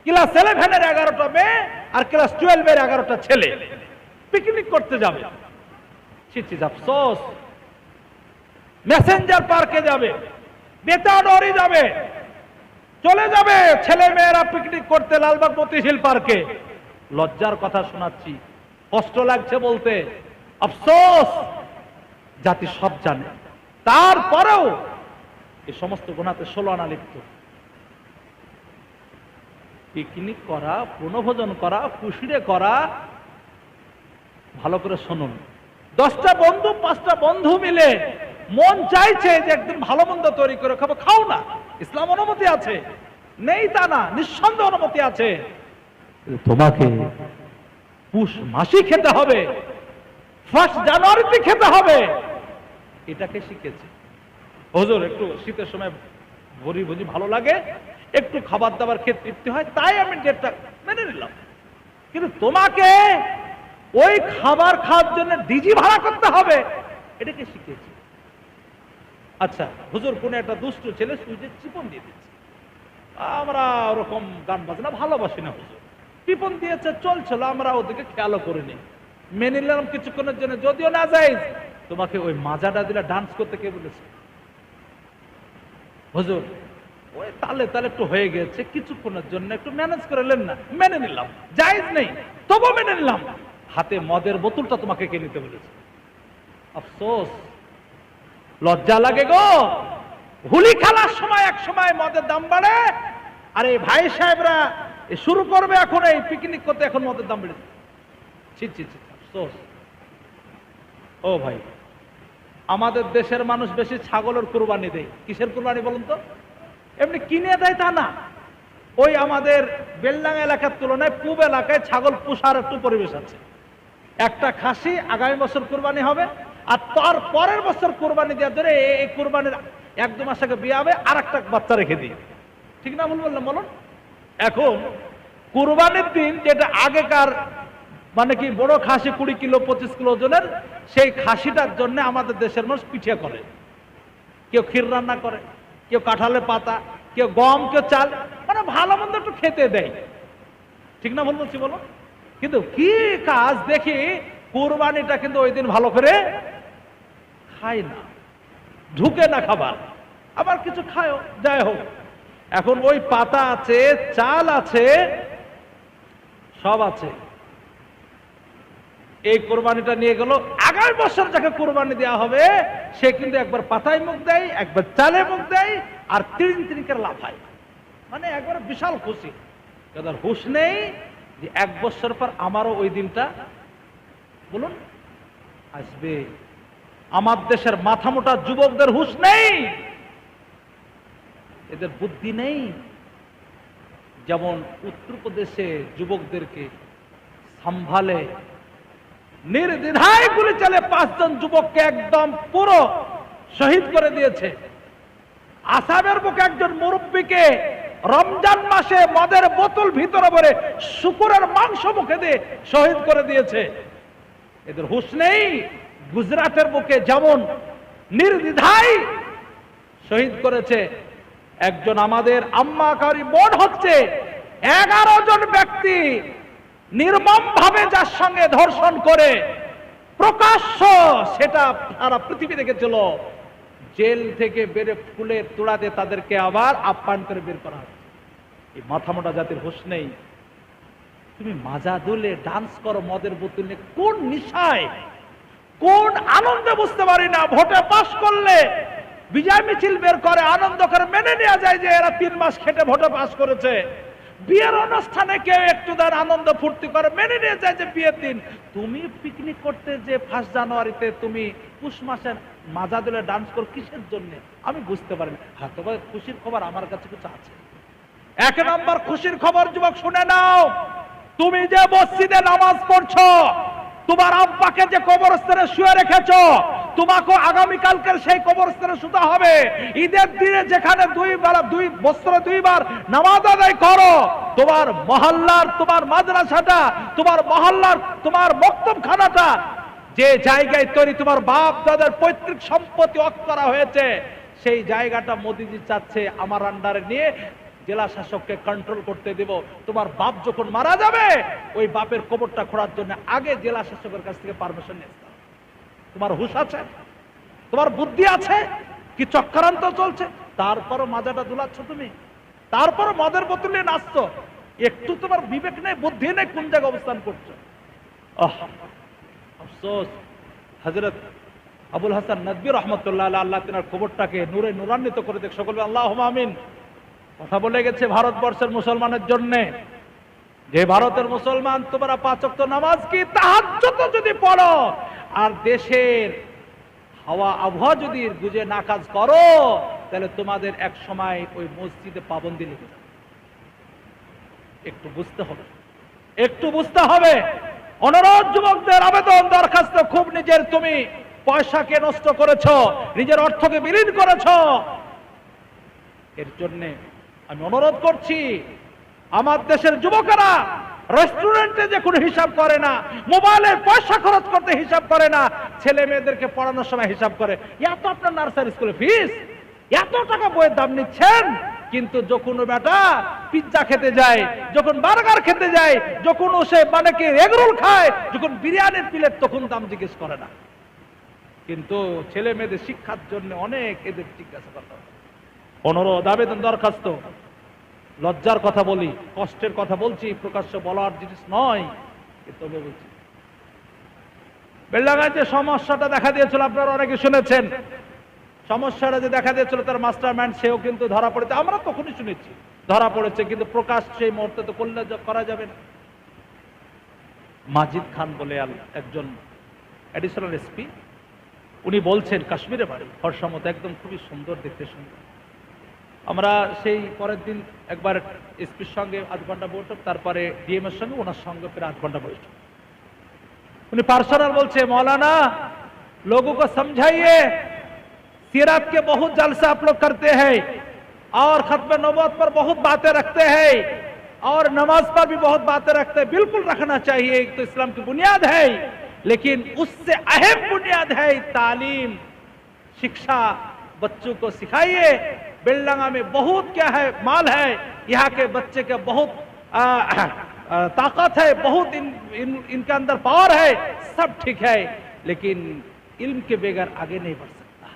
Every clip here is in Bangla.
ক্লাস 11-এর 11টা মেয়ে আর ক্লাস 12-এর 11টা ছেলে পিকনিক করতে যাবে। চিঠি আফসোস, মেসেঞ্জার পার্কে যাবে, বেতাডরি যাবে, চলে যাবে ছেলে মেয়েরা পিকনিক করতে লালবাগ মতিঝিল পার্কে। লজ্জার কথা শোনাচ্ছি, কষ্ট লাগছে বলতে, আফসোস জাতি সব জানে, তারপরেও এই সমস্ত গুনাহতে 16 আনা লিপ্ত। পিকনিক করা, বনভোজন করা, কুশিরে করা, ভালো করে শুনুন, 10টা বন্ধু 5টা বন্ধু মিলে মন চাইছে যে একদিন ভালো মন্দ তৈরি করে খাবো, খাও না, ইসলাম অনুমতি আছে, নেই তা না, নিঃসন্দেহ অনুমতি আছে। তোমাকে পুষ মাসই খেতে হবে, 1 জানুয়ারিতে খেতে হবে, এটাকে শিখেছে। হুজুর একটু শীতের সময় ভরি ভুজি ভালো লাগে, একটু খাবার দাবার খেতে তৃপ্তি হয়, তাই আমি ডেটটা মেনে নিলাম। কিন্তু তোমাকে ওই খাবার খাওয়ার জন্য ডিজি ভাড়া করতে হবে, এটাকে শিখেছি। আচ্ছা হুজুর, কোন একটা দুষ্ট ছেলে সুইচে চিপন দিয়ে দিচ্ছে, আমরা ওরকম গান বাজনা ভালোবাসি না হুজুর, টিপন দিয়েছে চলছিল, আমরা ওদিকে খেয়ালও করিনি, মেনে নিলাম কিছুক্ষণের জন্য, যদিও না যাই। তোমাকে ওই মাজাটা দিলে ডান্স করতে কে বলেছে? হুজুর ওই তালে তালে একটু হয়ে গেছে, কিছুক্ষণের জন্য একটু ম্যানেজ করে নেন না, মেনে নিলাম, জায়েজ নেই তবু মেনে নিলাম। হাতে মদের বোতলটা তোমাকে কে নিতে বলেছে? আফসোস, লজ্জা লাগে গো। হোলি খেলার সময় এক সময় মদের দাম বাড়ে, আর এই ভাই সাহেবরা শুরু করবে এখন এই পিকনিক করতে, এখন মদের দাম বেড়েছে। ছি ছি ছি, আফসোস। ও ভাই, আমাদের দেশের মানুষ বেশি ছাগলের কুরবানি দেয়। কিসের কুরবানি বলুন তো? এমনি কিনে দেয় তা না, ওই আমাদের বেলডাঙ্গা এলাকার তুলনায় পূব এলাকায় ছাগল পোষার একটু পরিবেশ আছে। একটা খাসি আগামী বছর কুরবানি হবে, আর তার পরের বছর কুরবানি দেওয়ার জন্য এই কুরবানির 1-2 মাস আগে বিয়ে হবে, আর একটা বাচ্চা রেখে দিই। ঠিক না ভুল বললাম বলুন? এখন কুরবানির দিন যেটা আগেকার মানে কি বড় খাসি 20 কিলো 25 কিলো ওজনের, সেই খাসিটার জন্য আমাদের দেশের মানুষ পিঠে করে, কেউ ক্ষীর রান্না করে, কেউ কাঁঠালের পাতা, কেউ গম, কেউ চাল, মানে ভালো মন্দ একটু খেতে দেয়। ঠিক না ভুল বলছি বলো? কিন্তু কি কাজ দেখি, কুরবানিটা কিন্তু ওই দিন ভালো করে খায় না, ঢুকে না খাবার, আবার কিছু খায়ও, যাই হোক। এখন ওই পাতা আছে, চাল আছে, সব আছে। এই কোরবানিটা নিয়ে গেল, আগামী বছর যাকে কোরবানি দেওয়া হবে সে কিন্তু একবার পাতায় মুখ দেয়, একবার চালে মুখ দেয়, আর 3 করে লাফায়, মানে একবার বিশাল খুশি। তাদের হুঁশ নেই যে 1 বছর পর আমারও ওই দিনটা বলুন আসবে। আমার দেশের মাথা মোটা যুবকদের হুঁশ নেই, এদের বুদ্ধি নেই। যেমন উত্তরপ্রদেশে যুবকদেরকে সাম্ভালে নির্দ্বিধায় গুলি চালে 5 জন যুবককে একদম পুরো শহীদ করে দিয়েছে। আসামের বুকে একজন মুরব্বীকে রমজান মাসে মদের বোতল ভিতরে ভরে শুকুরের মাংস মুখে দিয়ে শহীদ করে দিয়েছে। এদের হুঁশ নেই। গুজরাটের বুকে যেমন নির্দ্বিধায় শহীদ করেছে একজন আমাদের আম্মাকারী বোন, হচ্ছে 11 জন ব্যক্তি নির্মম ভাবে যার সঙ্গে ধর্ষণ করে প্রকাশ্য সেটা সারা পৃথিবী দেখেছিল, জেল থেকে বেরে ফুলের তোড়াতে তাদেরকে আবার আপ্যায়ন করে বের করা হচ্ছে। এই মাথা মোটা জাতির হুঁশ নেই। তুমি মাজা দুলে ডান্স করো মদের বোতল নিয়ে, কোন নিশায়, কোন আনন্দে বুঝতে পারি না। ভোটে পাস করলে বিজয় মিছিল বের করে, আনন্দ করে, মেনে নেওয়া যায় যে এরা 3 মাস খেটে ভোটে পাস করেছে। বিয়ের অনুষ্ঠানে কেউ একটু দেন আনন্দ ফুর্তি করে, মেনে নিয়ে যায় যে বিয়ের দিন। তুমি পিকনিক করতে যে 1 জানুয়ারিতে তুমি পুষ মাসে মাজা দিলে ডান্স করো কিসের জন্য আমি বুঝতে পারি না। হয়তো খুশির খবর আমার কাছে কিছু আছে। 1 নম্বর খুশির খবর যুবক শুনে নাও, তুমি যে মসজিদে নামাজ পড়ছো, তোমার আব্বাকে যে কবরস্থানে শুয়ে রেখেছো, তোমাকে আগামীকালকের সেই কবরস্থানে শুতে হবে। ঈদের দিনে যেখানে 2 বছরে 2 বার নামাজ আদায় করো, তোমার মহল্লার, তোমার মাদ্রাসাটা, তোমার মহল্লার, তোমার মক্তবখানাটা যে জায়গায় তৈরি, তোমার বাপ দাদার পৈতৃক সম্পত্তি ওয়াকফ করা হয়েছে, সেই জায়গাটা মোদিজি চাচ্ছে আমার আন্ডারে নিয়ে জেলা শাসককে কন্ট্রোল করতে দেব। তোমার বাপ যখন মারা যাবে ওই বাপের কবরটা খোঁড়ার জন্য আগে জেলা শাসকের কাছ থেকে পারমিশন নিতে হবে। তোমার হুঁশ আছে? তোমার বুদ্ধি আছে? কি চক্রান্ত চলছে? তারপরও মাজাটা দুলাচ্ছ তুমি, তারপরও মদের বোতল নিয়ে নাচছো। একটু তোমার বিবেক নেই, বুদ্ধি নেই, কোন জায়গায় অবস্থান করছো? আফসোস, হযরত আবুল হাসান নদভী রহমতুল্লাহ আলাইহি, আল্লাহ তিনার কবরটাকে নূরে নূরান্বিত করে দেখ। সকলে আল্লাহুম্মা আমিন। কথা বলে গেছে ভারতবর্ষের মুসলমানের জন্য, যে ভারতের মুসলমান তোমরা 5 ওয়াক্ত নামাজ কি তাহাজ্জুদ যদি পড়ো আর দেশের হাওয়া আবহাওয়া যদি বুঝে না কাজ করো, তাহলে তোমাদের এক সময় ওই মসজিদে পাবন্দি লেগে যাবে। একটু বুঝতে হবে, একটু বুঝতে হবে। অনুরোধ, যুবকদের আবেদন, দরখাস্ত, খুব নিজের তুমি পয়সাকে নষ্ট করেছো, নিজের অর্থকে বিলীন করেছো। এর জন্য আমি অনুরোধ করছি, আমার দেশের যুবকেরা রেস্টুরেন্টে যে কোনো হিসাব করে না, মোবাইলের পয়সা খরচ করতে হিসাব করে না, ছেলে মেয়েদেরকে পড়ানোর সময় হিসাব করে। এত আপনার নার্সারি স্কুলে ফিস, এত টাকা বইয়ের দাম নিচ্ছেন, কিন্তু যখন বেটা পিৎজা খেতে যায়, যখন বার্গার খেতে যায়, যখন সে মানে কি এগরোল খায়, যখন বিরিয়ানির প্লেট, তখন দাম জিজ্ঞেস করে না। কিন্তু ছেলে মেয়েদের শিক্ষার জন্য অনেক এদের জিজ্ঞাসা করতে হবে। অনুরোধ, আবেদন, দরখাস্ত। লজ্জার কথা বলি, কষ্টের কথা বলছি, প্রকাশ্য বলার জিনিস নয়, তবে বলছি। বেলডাঙ্গায় যে সমস্যাটা দেখা দিয়েছিল আপনারা অনেকে শুনেছেন, সমস্যাটা যে দেখা দিয়েছিল তার মাস্টারমাইন্ড সেও কিন্তু ধরা পড়েছে। আমরা তখনই শুনেছি ধরা পড়েছে, কিন্তু প্রকাশ সেই মুহূর্তে তো করলে করা যাবে না। মাজিদ খান বলে একজন অ্যাডিশনাল এসপি, উনি বলছেন কাশ্মীরে বাড়ি, ফর্সামত, একদম খুবই সুন্দর, দেখতে সুন্দর। আমরা সেই পরের দিন একবার এসপির সঙ্গে 8 ঘন্টা বৈঠক, তারপরে ডিএম এর সঙ্গে ওনার সঙ্গে প্রায় 8 ঘন্টা বৈঠক। उन्हें पर्सनल बोलते मौलाना लोगों को समझाइए, सीरत के बहुत जलसे आप लोग करते हैं और खत्म नबूवत पर बहुत बातें रखते हैं और नमाज पर भी बहुत बातें रखते हैं। बिल्कुल रखना चाहिए, एक तो इस्लाम की बुनियाद है, लेकिन उससे अहम बुनियाद है तालीम, शिक्षा। बच्चों को सिखाइए। बेलडंगा में बहुत क्या है, माल है, यहाँ के बच्चे के बहुत ताकत है, बहुत इनके अंदर पावर है, सब ठीक है, लेकिन इल्म के बगैर आगे नहीं बढ़ सकता।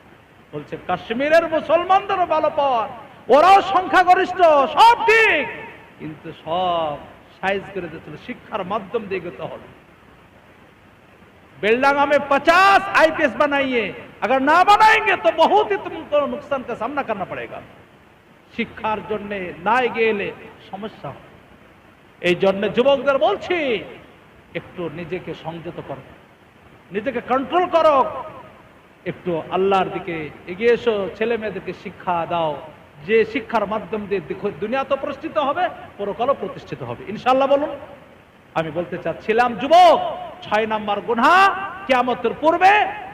बोलছে কাশ্মীরের মুসলমানদেরও ভালো পাওয়ার, ওরাও সংখ্যাগরিষ্ঠ, সব ঠিক, কিন্তু সব সাইজ করে দিচ্ছিল শিক্ষার মাধ্যম দিয়ে গেতে হবে। बेलडंगा में 50 आईपीएस बनाइए, अगर ना बनाएंगे तो बहुत ही तुमको नुकसान का सामना करना पड़ेगा। শিক্ষার জন্য না এগিয়ে এলে সমস্যা হবে। এই জন্য যুবকদের বলছি একটু নিজেকে সংযত করো, নিজেকে কন্ট্রোল করো, একটু আল্লাহর দিকে এগিয়ে এসো, ছেলে মেয়েদেরকে শিক্ষা দাও, যে শিক্ষার মাধ্যম দিয়ে দুনিয়া তো প্রতিষ্ঠিত হবে, পরকালও প্রতিষ্ঠিত হবে ইনশাআল্লাহ। বলুন। আমি বলতে চাচ্ছিলাম যুবক, 6 নাম্বার গুনাহ, কিয়ামতের পূর্বে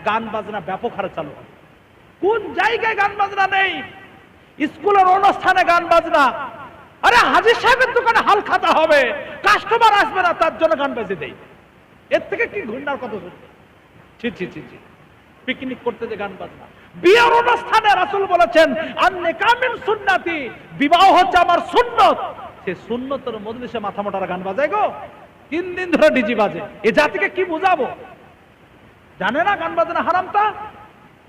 গান বাজনা ব্যাপক হারে চালু হবে। কোন জায়গায় গান বাজনা নেই? স্কুলের অনুষ্ঠানে গান বাজনা, আরে হাজির সাহেবের দোকানে হাল খাতা হবে, কাস্টমার আসবে না, তার জন্য গান বাজিয়ে দেয়। এর থেকে কি ঘৃণার কথা শুনতে? ছি ছি ছি ছি। পিকনিক করতে যে গান বাজনা, বিয়ের অনুষ্ঠানে রাসূল বলেছেন আন-নিকাহ মিন সুন্নতি, বিবাহ হচ্ছে আমার সুন্নত। সে সুন্নতের মজলিসে মাথা মোটার গান বাজায় গো, 3 দিন ধরে ডিজি বাজে। এ জাতিকে কি বুঝাবো? জানে না গান বাজনা হারামটা?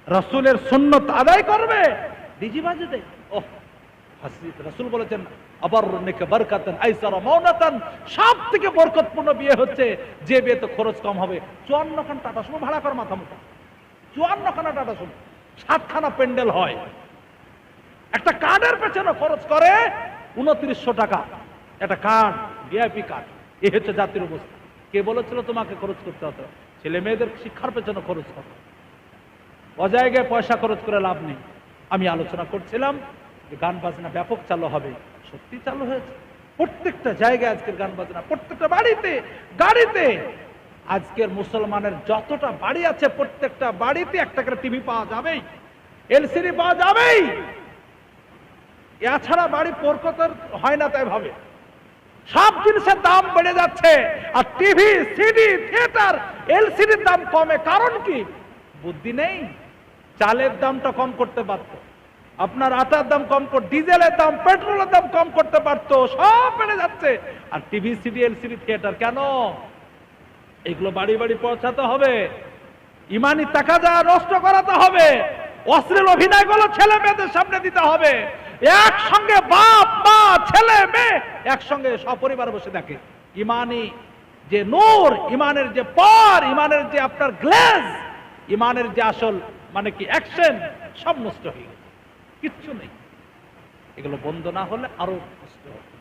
রাসূলের সুন্নত আদায় করবে, ডিজি বাজে দেয়। ওহ, হাসিত রাসূল বলেছেন আবারুনিকা বারকাতান আইসারা মাউনাতান, সব থেকে বরকতপূর্ণ বিয়ে হচ্ছে যে বিয়েতে খরচ কম হবে। 54 খানা টাটা সুমো ভাড়া কর মাথা মোটা, 54 খানা টাটা সুমো, 7 খানা প্যান্ডেল হয়, একটা কার্ডের পেছনে খরচ করে 2900 টাকা, একটা কার্ড, ভিআইপি কার্ড। এই হচ্ছে জাতির অবস্থা। কে বলেছিল তোমাকে খরচ করতে হতো? ছেলে মেয়েদের শিক্ষার পেছনে খরচ করো, অজায়গায় পয়সা খরচ করে লাভ নেই। আমি আলোচনা করছিলাম যে গান বাজনা ব্যাপক চালু হবে, সত্যি চালু হয়েছে। প্রত্যেকটা জায়গায় আজকের গান বাজনা, প্রত্যেকটা বাড়িতে, গাড়িতে। আজকের মুসলমানের যতটা বাড়ি আছে প্রত্যেকটা বাড়িতে একটা করে টিভি পাওয়া যাবেই, এলসিডি পাওয়া যাবেই। এছাড়া বাড়ি বরকতের হয় না তাই ভাবে। সব জিনিসের দাম বেড়ে যাচ্ছে, আর টিভি, সিডি, থিয়েটার, এলসিডির দাম কমে, কারণ কি? বুদ্ধি নেই। চালের দামটা কম করতে পারত, আপনার আটার দাম কম ডিজেলের দাম, পেট্রোলের দাম কম করতে পারতো, সব বেড়ে যাচ্ছে। আর টিভি, সিডি, এলসিডি, থিয়েটার কেন? এগুলো বাড়ি বাড়ি পৌঁছাতে হবে, ইমানি তাকাজা নষ্ট করাতে হবে, অশ্লীল অভিনয়গুলো ছেলে মেয়েদের সামনে দিতে হবে। একসঙ্গে বাপ মা ছেলে মেয়ে একসঙ্গে সপরিবার বসে দেখে, ইমানি যে নূর, ইমানের যে পার, ইমানের যে আপনার গ্লেজ, ইমানের যে আসল মানে কি অ্যাকশন, সব নষ্ট হয়ে গেছে, কিচ্ছু নেই। এগুলো বন্ধ না হলে আরো কষ্ট হবে।